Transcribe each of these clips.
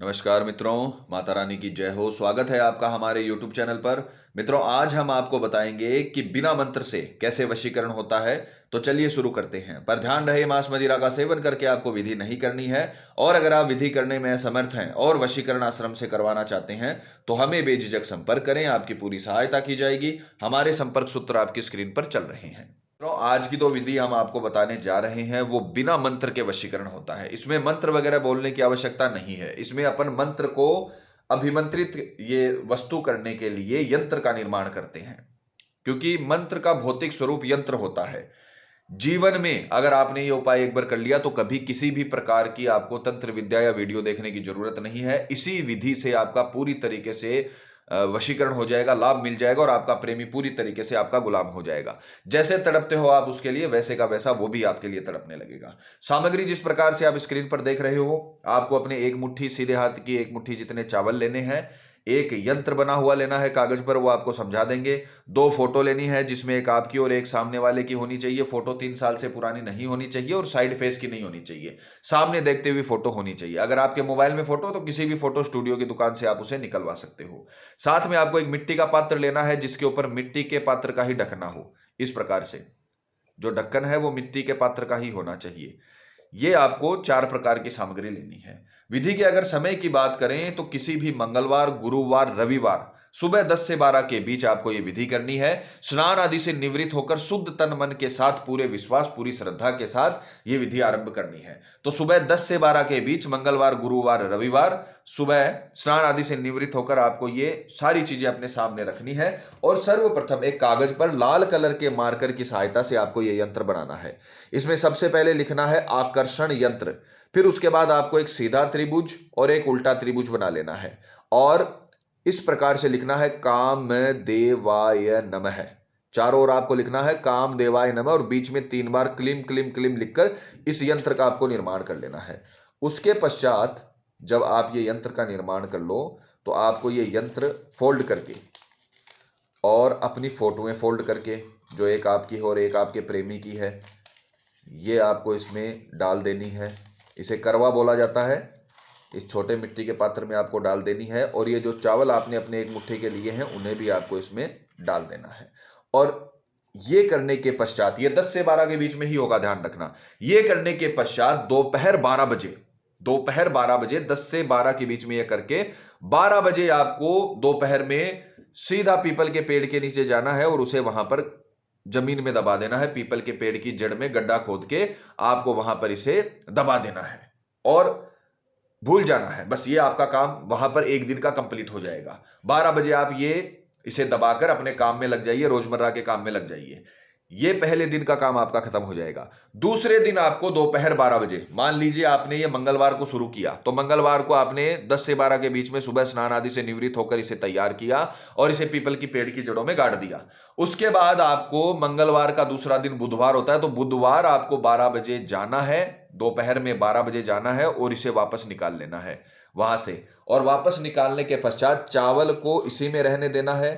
नमस्कार मित्रों, माता रानी की जय हो। स्वागत है आपका हमारे YouTube चैनल पर। मित्रों, आज हम आपको बताएंगे कि बिना मंत्र से कैसे वशीकरण होता है। तो चलिए शुरू करते हैं। पर ध्यान रहे, मांस मदिरा का सेवन करके आपको विधि नहीं करनी है। और अगर आप विधि करने में असमर्थ हैं और वशीकरण आश्रम से करवाना चाहते हैं तो हमें बेझिझक संपर्क करें, आपकी पूरी सहायता की जाएगी। हमारे संपर्क सूत्र आपकी स्क्रीन पर चल रहे हैं। तो आज की तो विधि हम आपको बताने जा रहे हैं वो बिना मंत्र के वशीकरण होता है। इसमें मंत्र वगैरह बोलने की आवश्यकता नहीं है। इसमें अपन मंत्र को अभिमंत्रित ये वस्तु करने के लिए यंत्र का निर्माण करते हैं, क्योंकि मंत्र का भौतिक स्वरूप यंत्र होता है। जीवन में अगर आपने ये उपाय एक बार कर लिया तो कभी किसी भी प्रकार की आपको तंत्र विद्या या वीडियो देखने की जरूरत नहीं है। इसी विधि से आपका पूरी तरीके से वशीकरण हो जाएगा, लाभ मिल जाएगा और आपका प्रेमी पूरी तरीके से आपका गुलाम हो जाएगा। जैसे तड़पते हो आप उसके लिए, वैसे का वैसा वो भी आपके लिए तड़पने लगेगा। सामग्री जिस प्रकार से आप स्क्रीन पर देख रहे हो, आपको अपने एक मुट्ठी सीधे हाथ की एक मुट्ठी जितने चावल लेने हैं। एक यंत्र बना हुआ लेना है कागज पर, वो आपको समझा देंगे। दो फोटो लेनी है, जिसमें एक आपकी और एक सामने वाले की होनी चाहिए। फोटो 3 साल से पुरानी नहीं होनी चाहिए और साइड फेस की नहीं होनी चाहिए, सामने देखते हुए फोटो होनी चाहिए। अगर आपके मोबाइल में फोटो तो किसी भी फोटो स्टूडियो की दुकान से आप उसे निकलवा सकते हो। साथ में आपको एक मिट्टी का पात्र लेना है, जिसके ऊपर मिट्टी के पात्र का ही ढकना हो। इस प्रकार से जो ढक्कन है वो मिट्टी के पात्र का ही होना चाहिए। ये आपको 4 प्रकार की सामग्री लेनी है। विधि के अगर समय की बात करें तो किसी भी मंगलवार, गुरुवार, रविवार सुबह 10 से 12 के बीच आपको यह विधि करनी है। स्नान आदि से निवृत्त होकर शुद्ध तन मन के साथ, पूरे विश्वास, पूरी श्रद्धा के साथ यह विधि आरंभ करनी है। तो सुबह 10 से 12 के बीच मंगलवार, गुरुवार, रविवार सुबह स्नान आदि से निवृत्त होकर आपको ये सारी चीजें अपने सामने रखनी है। और सर्वप्रथम एक कागज पर लाल कलर के मार्कर की सहायता से आपको यह यंत्र बनाना है। इसमें सबसे पहले लिखना है आकर्षण यंत्र। फिर उसके बाद आपको एक सीधा त्रिभुज और एक उल्टा त्रिभुज बना लेना है। और इस प्रकार से लिखना है काम देवाय नमः। चारों ओर आपको लिखना है काम देवाय नमः और बीच में 3 बार क्लीम क्लीम क्लीम लिखकर इस यंत्र का आपको निर्माण कर लेना है। उसके पश्चात जब आप ये यंत्र का निर्माण कर लो तो आपको ये यंत्र फोल्ड करके और अपनी फोटोएं फोल्ड करके, जो एक आपकी है और एक आपके प्रेमी की है, ये आपको इसमें डाल देनी है। इसे करवा बोला जाता है। इस छोटे मिट्टी के पात्र में आपको डाल देनी है। और ये जो चावल आपने अपने एक मुट्ठी के लिए हैं उन्हें भी आपको इसमें डाल देना है। और ये करने के पश्चात, ये 10 से 12 के बीच में ही होगा, ध्यान रखना। ये करने के पश्चात दोपहर 12 बजे 10 से 12 के बीच में ये करके 12 बजे आपको दोपहर में सीधा पीपल के पेड़ के नीचे जाना है और उसे वहां पर जमीन में दबा देना है। पीपल के पेड़ की जड़ में गड्ढा खोद के आपको वहां पर इसे दबा देना है और भूल जाना है। बस ये आपका काम वहां पर एक दिन का कंप्लीट हो जाएगा। 12 बजे आप ये इसे दबाकर अपने काम में लग जाइए, रोजमर्रा के काम में लग जाइए। ये पहले दिन का काम आपका खत्म हो जाएगा। दूसरे दिन आपको दोपहर 12 बजे, मान लीजिए आपने ये मंगलवार को शुरू किया तो मंगलवार को आपने 10 से 12 के बीच में सुबह स्नान आदि से निवृत्त होकर इसे तैयार किया और इसे पीपल की पेड़ की जड़ों में गाड़ दिया। उसके बाद आपको मंगलवार का दूसरा दिन बुधवार होता है, तो बुधवार आपको 12 बजे जाना है, दोपहर में 12 बजे जाना है और इसे वापस निकाल लेना है वहां से। और वापस निकालने के पश्चात चावल को इसी में रहने देना है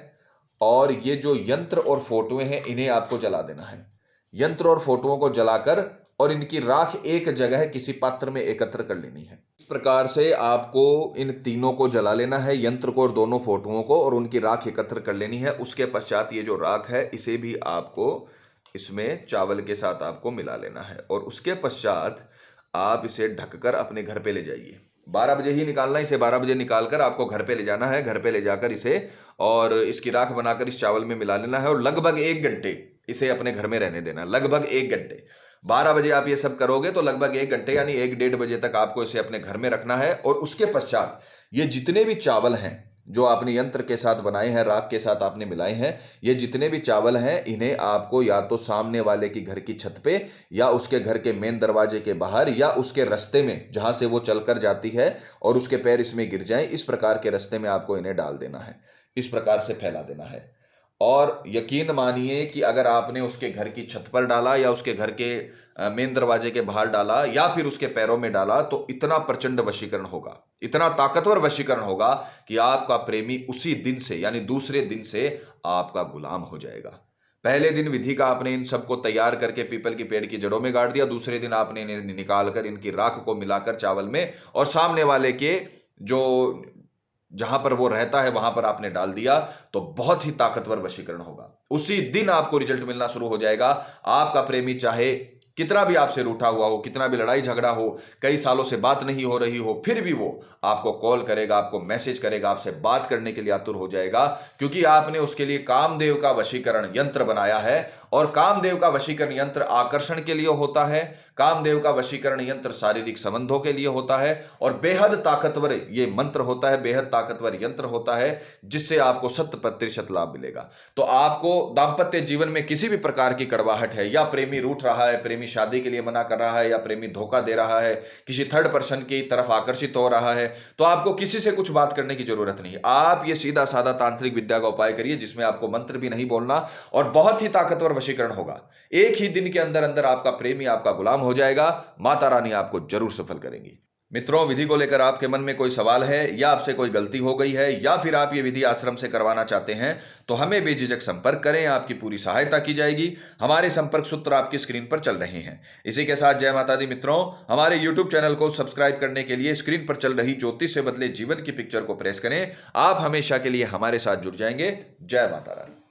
और ये जो यंत्र और फोटोएं हैं इन्हें आपको जला देना है। यंत्र और फोटोओं को जलाकर और इनकी राख एक जगह किसी पात्र में एकत्र कर लेनी है। इस प्रकार से आपको इन तीनों को जला लेना है, यंत्र को और दोनों फोटोओं को, और उनकी राख एकत्र कर लेनी है। उसके पश्चात ये जो राख है इसे भी आपको इसमें चावल के साथ आपको मिला लेना है और उसके पश्चात आप इसे ढककर अपने घर पे ले जाइए। 12 बजे ही निकालना, इसे 12 बजे निकालकर आपको घर पे ले जाना है। घर पे ले जाकर इसे और इसकी राख बनाकर इस चावल में मिला लेना है और लगभग 1 घंटे इसे अपने घर में रहने देना, लगभग 1 घंटे। 12 बजे आप ये सब करोगे तो लगभग 1 घंटे यानी 1 डेढ़ बजे तक आपको इसे अपने घर में रखना है। और उसके पश्चात ये जितने भी चावल हैं जो आपने यंत्र के साथ बनाए हैं, राख के साथ आपने मिलाए हैं, ये जितने भी चावल हैं इन्हें आपको या तो सामने वाले की घर की छत पे या उसके घर के मेन दरवाजे के बाहर या उसके रास्ते में जहां से वो चलकर जाती है और उसके पैर इसमें गिर जाएं, इस प्रकार के रास्ते में आपको इन्हें डाल देना है। इस प्रकार से फैला देना है। और यकीन मानिए कि अगर आपने उसके घर की छत पर डाला या उसके घर के मेन दरवाजे के बाहर डाला या फिर उसके पैरों में डाला तो इतना प्रचंड वशीकरण होगा, इतना ताकतवर वशीकरण होगा कि आपका प्रेमी उसी दिन से यानी दूसरे दिन से आपका गुलाम हो जाएगा। पहले दिन विधि का आपने इन सबको तैयार करके पीपल की पेड़ की जड़ों में गाड़ दिया, दूसरे दिन आपने इन्हें निकालकर इनकी राख को मिलाकर चावल में और सामने वाले के जो जहां पर वो रहता है वहां पर आपने डाल दिया, तो बहुत ही ताकतवर वशीकरण होगा। उसी दिन आपको रिजल्ट मिलना शुरू हो जाएगा। आपका प्रेमी चाहे कितना भी आपसे रूठा हुआ हो, कितना भी लड़ाई झगड़ा हो, कई सालों से बात नहीं हो रही हो, फिर भी वो आपको कॉल करेगा, आपको मैसेज करेगा, आपसे बात करने के लिए आतुर हो जाएगा, क्योंकि आपने उसके लिए कामदेव का वशीकरण यंत्र बनाया है। और कामदेव का वशीकरण यंत्र आकर्षण के लिए होता है, कामदेव का वशीकरण यंत्र शारीरिक संबंधों के लिए होता है, और बेहद ताकतवर ये मंत्र होता है, बेहद ताकतवर यंत्र होता है, जिससे आपको 100% लाभ मिलेगा। तो आपको दांपत्य जीवन में किसी भी प्रकार की कड़वाहट है, या प्रेमी रूठ रहा है, प्रेमी शादी के लिए मना कर रहा है, या प्रेमी धोखा दे रहा है, किसी थर्ड पर्सन की तरफ आकर्षित हो रहा है, तो आपको किसी से कुछ बात करने की जरूरत नहीं। आप ये सीधा साधा तांत्रिक विद्या का उपाय करिए, जिसमें आपको मंत्र भी नहीं बोलना, और बहुत ही ताकतवर वशीकरण होगा। एक ही दिन के अंदर अंदर आपका प्रेमी आपका गुलाम हो जाएगा। माता रानी आपको जरूर सफल करेंगी। मित्रों, विधि को लेकर आपके मन में कोई सवाल है, या आपसे कोई गलती हो गई है, या फिर आप ये विधि आश्रम से करवाना चाहते हैं, तो हमें बेझिझक संपर्क करें। आपकी पूरी सहायता की जाएगी। हमारे संपर्क सूत्र आपकी स्क्रीन पर चल रहे हैं। इसी के साथ जय माता दी मित्रों। हमारे YouTube चैनल को सब्सक्राइब करने के लिए स्क्रीन पर चल रही ज्योतिष से बदले जीवन की पिक्चर को प्रेस करें। आप हमेशा के लिए हमारे साथ जुड़ जाएंगे। जय माता रानी।